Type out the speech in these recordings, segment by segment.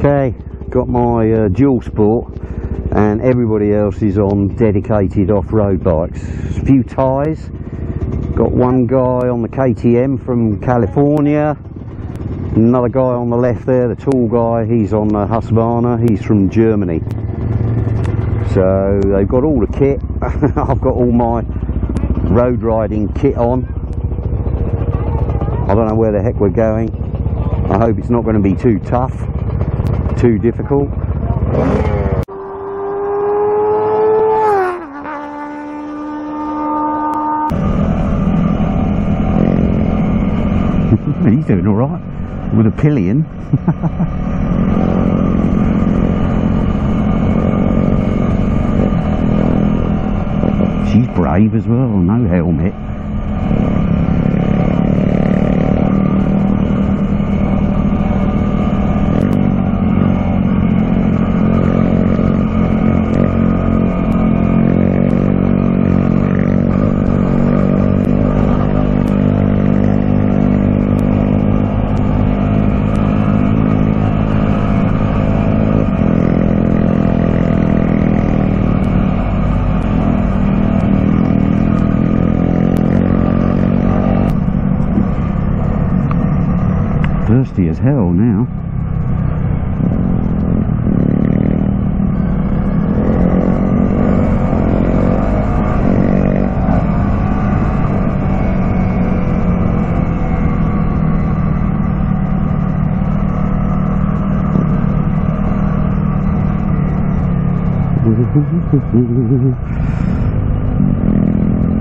Okay, got my dual sport, and everybody else is on dedicated off-road bikes. A few tyres. Got one guy on the KTM from California, another guy on the left there, the tall guy, he's on the Husqvarna, he's from Germany. So they've got all the kit. I've got all my road riding kit on. I don't know where the heck we're going. I hope it's not going to be too tough, too difficult. He's doing all right with a pillion. She's brave as well, no helmet. Thirsty as hell now.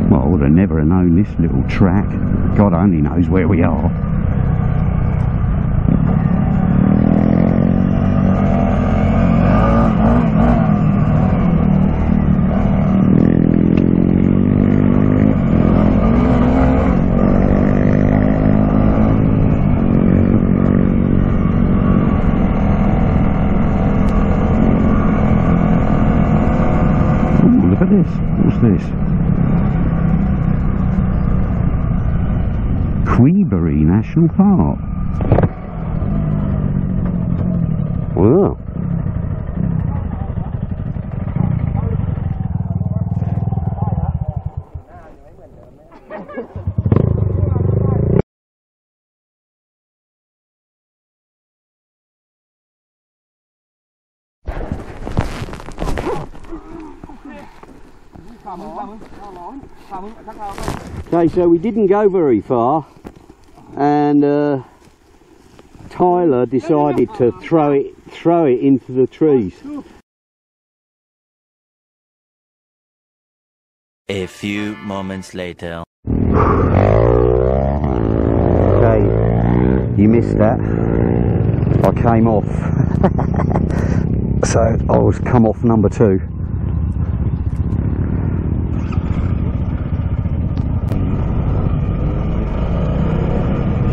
Well, I would have never known this little track. God only knows where we are. What's this? Queebury National Park. Wow. Okay, so we didn't go very far, and Tyler decided to throw it into the trees. A few moments later. Okay, you missed that. I came off. So I was come off number 2.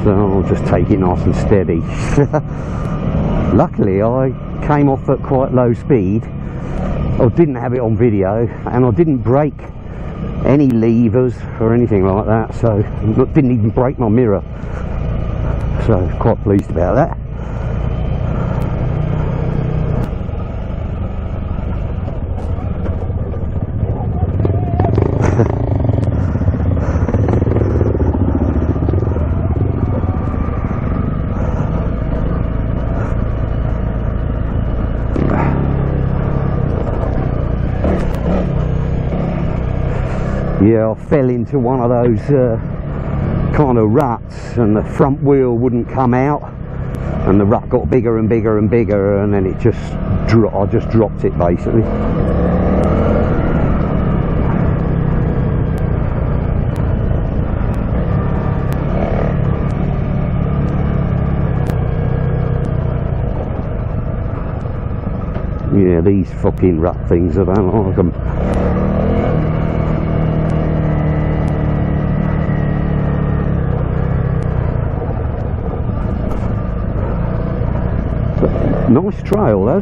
So I'll just take it nice and steady. Luckily I came off at quite low speed. I didn't have it on video, and I didn't break any levers or anything like that, so didn't even break my mirror. So quite pleased about that. Yeah, I fell into one of those kind of ruts, and the front wheel wouldn't come out, and the rut got bigger and bigger and bigger, and then it just I just dropped it basically. Yeah, these fucking rut things, I don't like them. Nice trail though.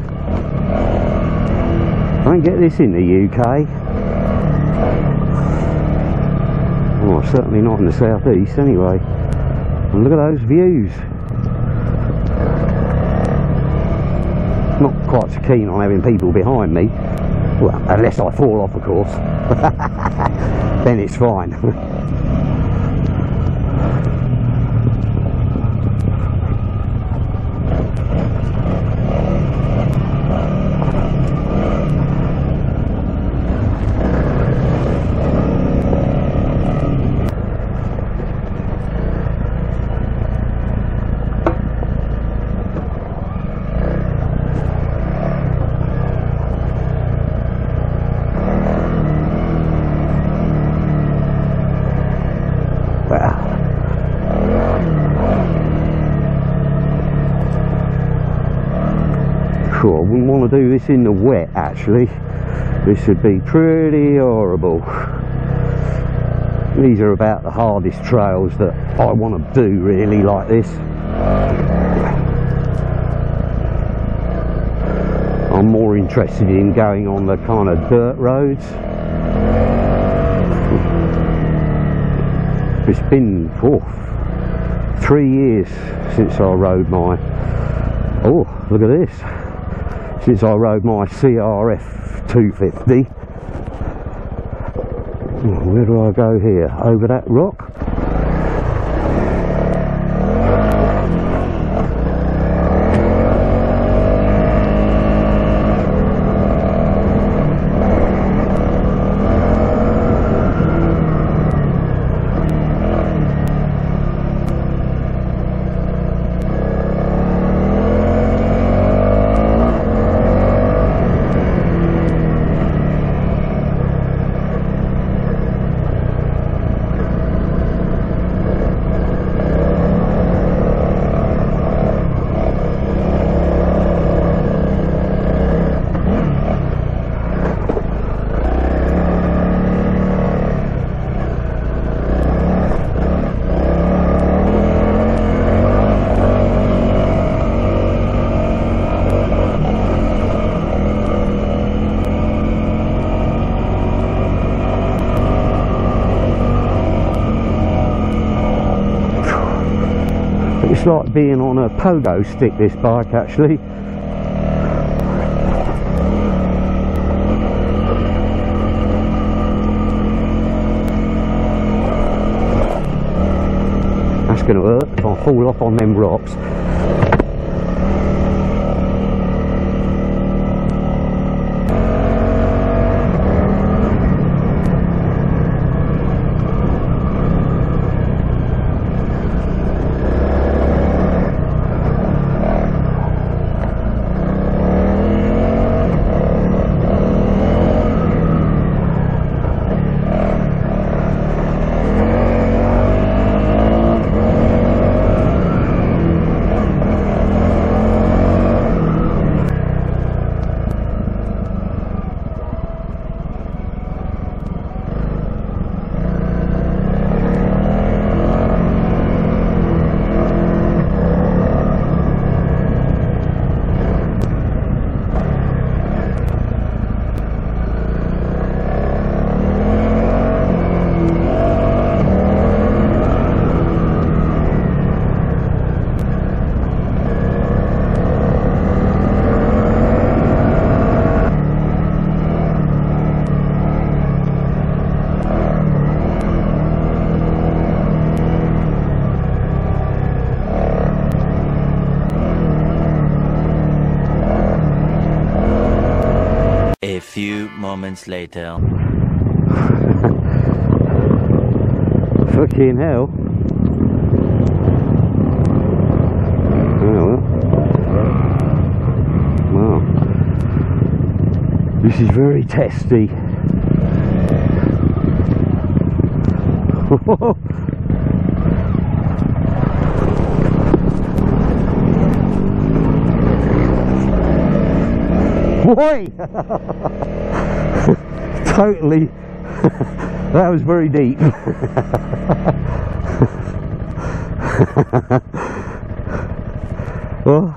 Don't get this in the UK. Well, certainly not in the southeast anyway. And look at those views. quite so keen on having people behind me. Well, unless I fall off, of course. Then it's fine. Sure, I wouldn't want to do this in the wet actually. This would be pretty horrible. These are about the hardest trails that I want to do really, like this. I'm more interested in going on the kind of dirt roads. It's been 3 years since I rode my, oh look at this, since I rode my CRF300L. Where do I go here? Over that rock? It's like being on a pogo stick, this bike actually. That's going to hurt if I fall off on them rocks. A few moments later. Fucking hell. Oh, well. Wow. This is very testy. Boy! Totally. That was very deep. Oh.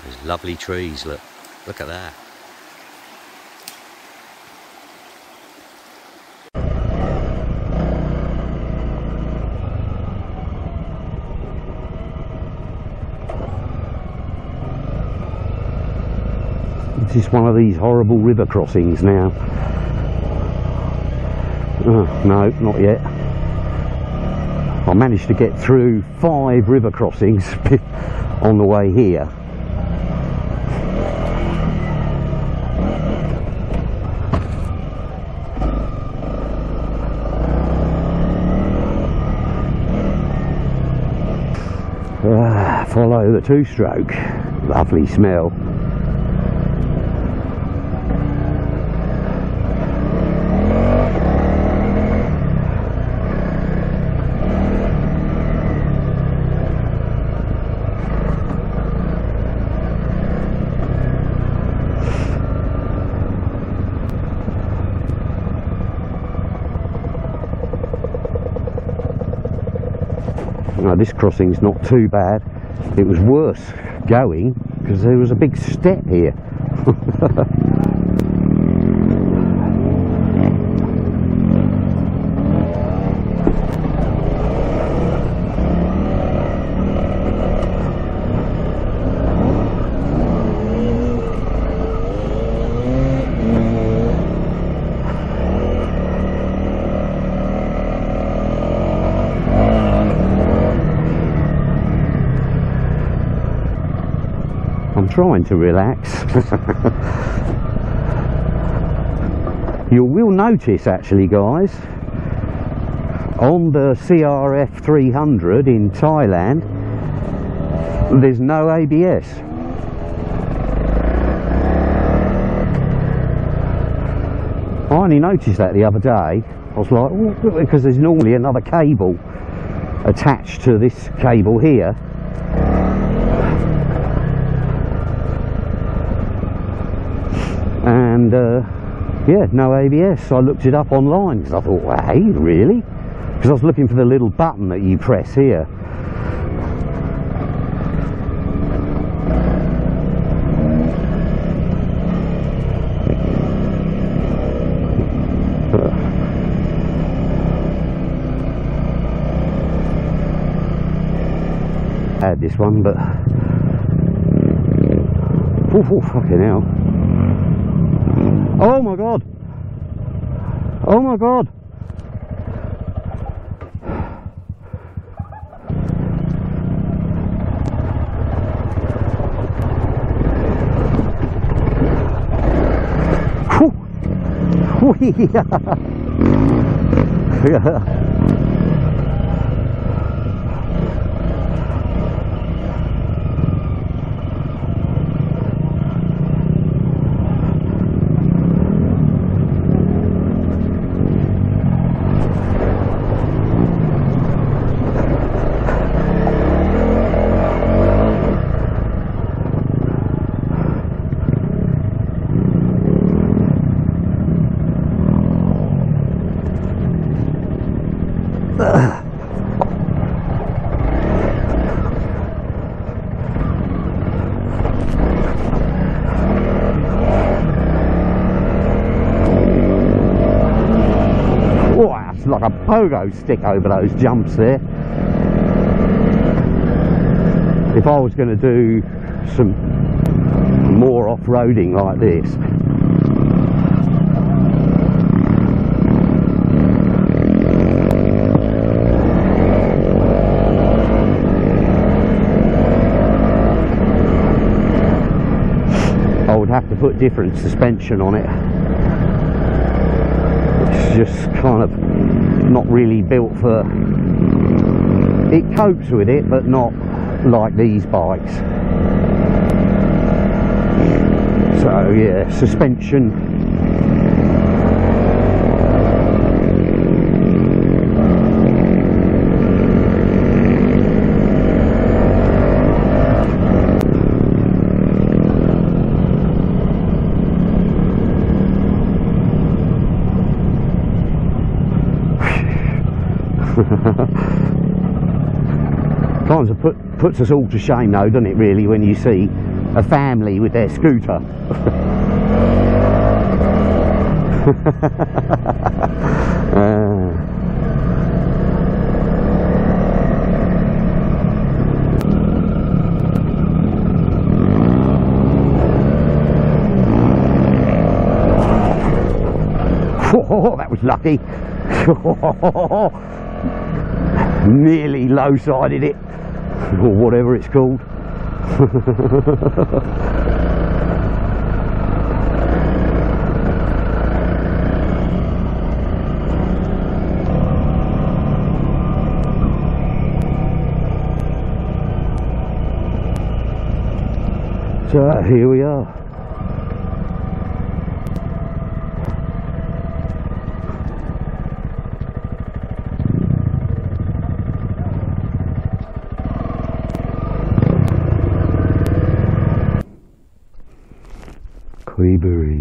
Those lovely trees, look at that. This is one of these horrible river crossings now. Oh, no, not yet. I managed to get through 5 river crossings on the way here. Follow the two-stroke. Lovely smell. Now this crossing's not too bad. It was worse going because there was a big step here. I'm trying to relax. You will notice actually, guys, on the CRF300 in Thailand there's no ABS. I only noticed that the other day. I was like, oh, because there's normally another cable attached to this cable here. And yeah, no ABS. So I looked it up online because I thought, well, hey, really? Because I was looking for the little button that you press here. I had this one, but oh, fucking hell. Oh my god! Oh my god! Like a pogo stick over those jumps there. If I was going to do some more off-roading like this, I would have to put different suspension on it. It's just kind of not really built for it. Copes with it, but not like these bikes. So yeah, suspension. Kind of puts us all to shame though, doesn't it, really, when you see a family with their scooter. Oh, that was lucky. Nearly low-sided it, or whatever it's called. So here we are. Queebury.